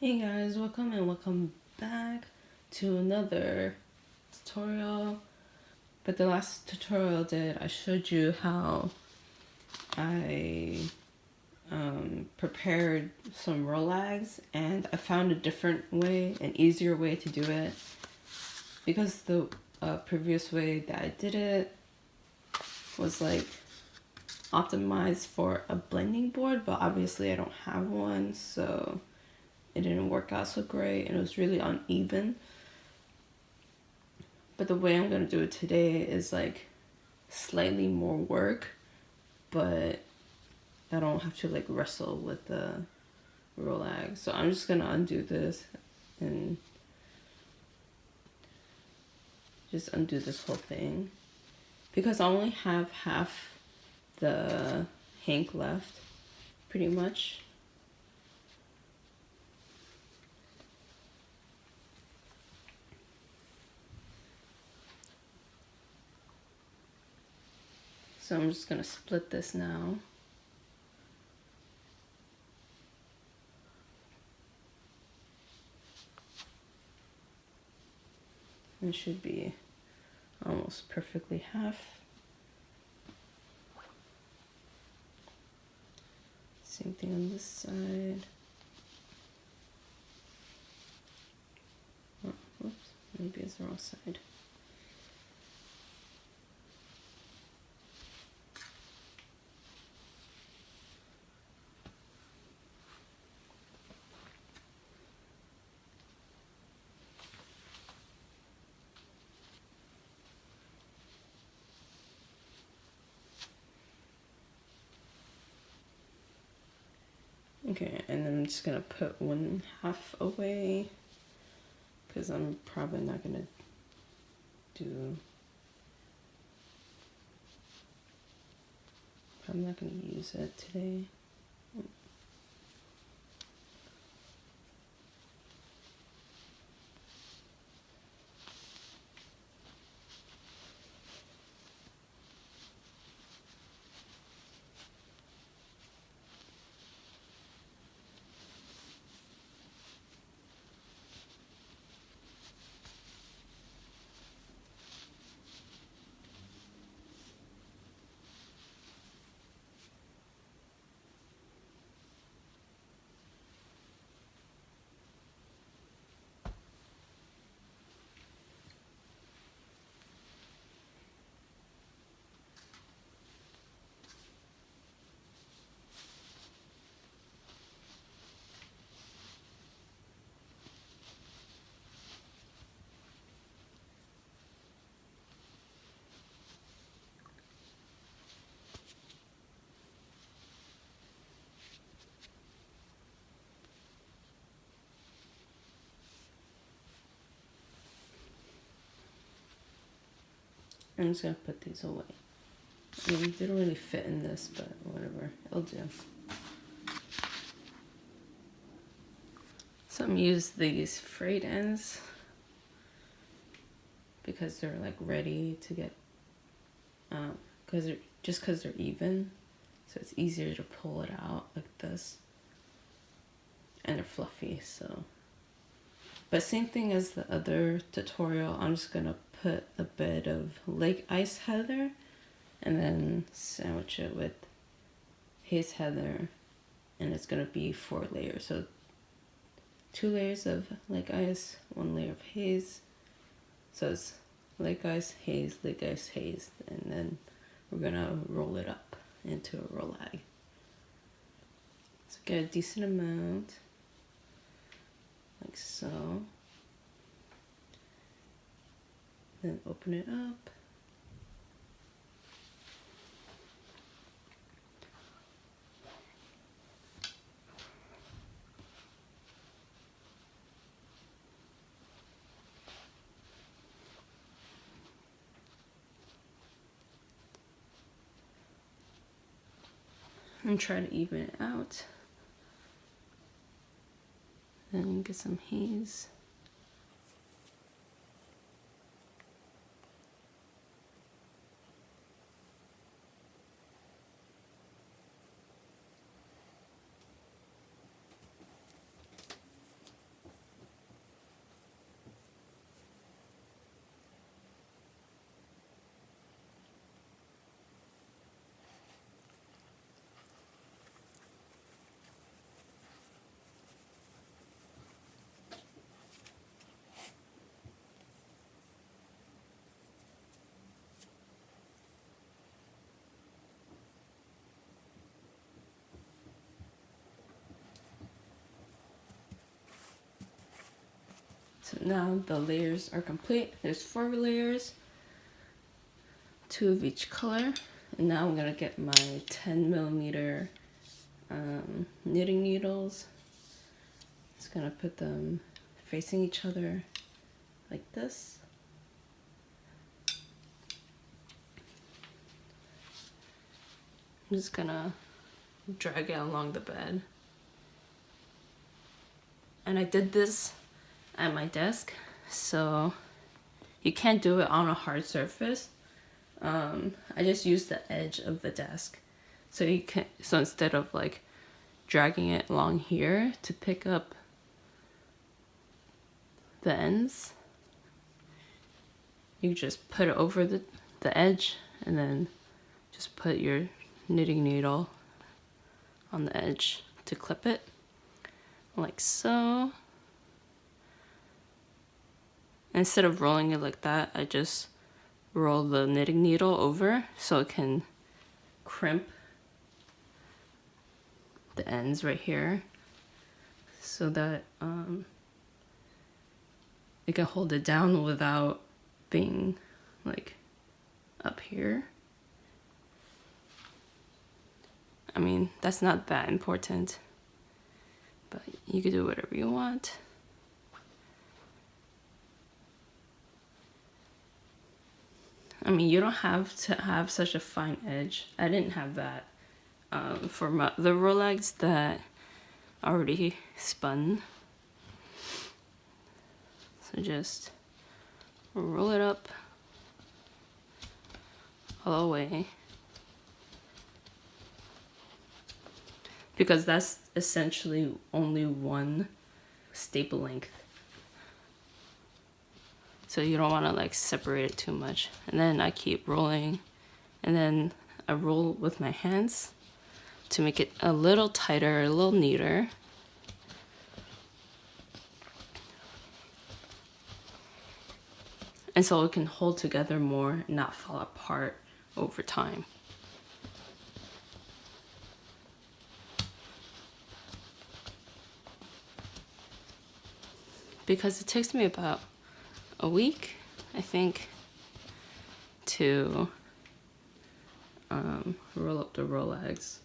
Hey guys, welcome back to another tutorial. But the last tutorial I showed you how I prepared some Rolags, and I found a different way, an easier way to do it, because the previous way that I did it was like optimized for a blending board, but obviously I don't have one, so it didn't work out so great and it was really uneven. But the way I'm gonna do it today is like slightly more work, but I don't have to like wrestle with the Rolag. So I'm just gonna undo this and just undo this whole thing, because I only have half the hank left, pretty much. So I'm just gonna split this now. It should be almost perfectly half. Same thing on this side. Oh, whoops, maybe it's the wrong side. Okay, and then I'm just gonna put one half away, because I'm probably not gonna use it today. I'm just gonna put these away. I mean, they don't really fit in this, but whatever, it'll do. So I'm gonna use these frayed ends because they're like ready to get, because they're even, so it's easier to pull it out like this, and they're fluffy. So, but same thing as the other tutorial, I'm just gonna put a bit of lake ice heather and then sandwich it with Haze heather, and it's gonna be 4 layers. So 2 layers of lake ice, 1 layer of haze. So it's lake ice, haze, lake ice, haze, and then we're gonna roll it up into a Rolag. So get a decent amount, like so. Then open it up. And try to even it out. Then get some haze. So now the layers are complete. There's 4 layers, 2 of each color. And now I'm gonna get my 10mm knitting needles. Just gonna put them facing each other like this. I'm just gonna drag it along the bed. And I did this at my desk, so you can't do it on a hard surface. I just used the edge of the desk. So you can, so instead of like dragging it along here to pick up the ends, you just put it over the edge and then just put your knitting needle on the edge to clip it, like so. Instead of rolling it like that, I just roll the knitting needle over so it can crimp the ends right here so that it can hold it down without being like up here. I mean, that's not that important, but you can do whatever you want. I mean, you don't have to have such a fine edge. I didn't have that for the Rolags that already spun. So just roll it up all the way, because that's essentially only one staple length. So you don't want to like separate it too much. And then I keep rolling, and then I roll with my hands to make it a little tighter, a little neater. And so it can hold together more and not fall apart over time. Because it takes me about a week, I think, to roll up the Rolags.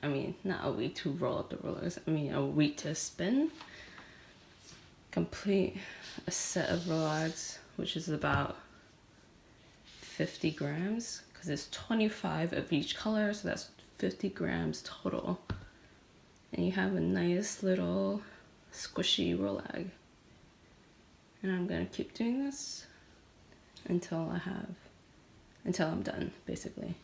I mean, not a week to roll up the Rolags. I mean, a week to spin. Complete a set of Rolags, which is about 50 grams, because it's 25 of each color, so that's 50 grams total. And you have a nice little squishy Rolag. And I'm gonna keep doing this until I'm done, basically.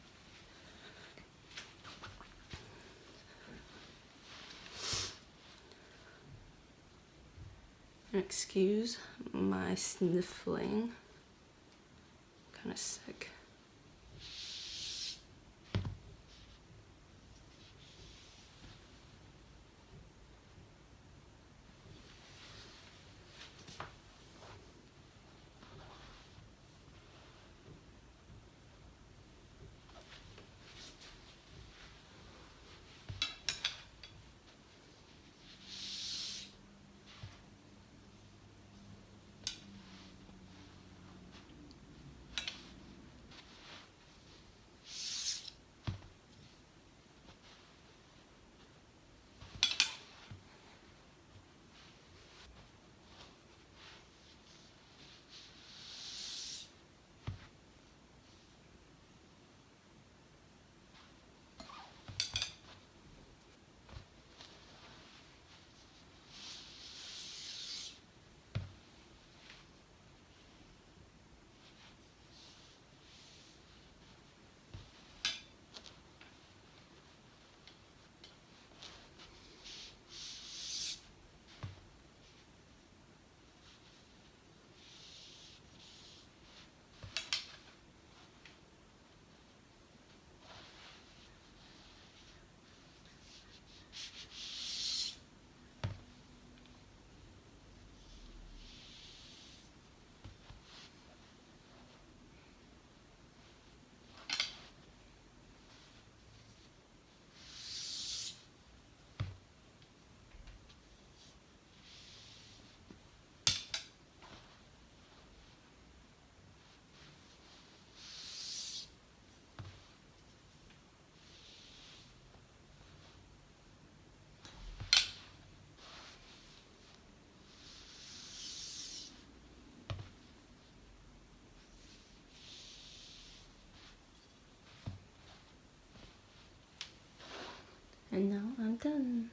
Excuse my sniffling, kind of sick. done.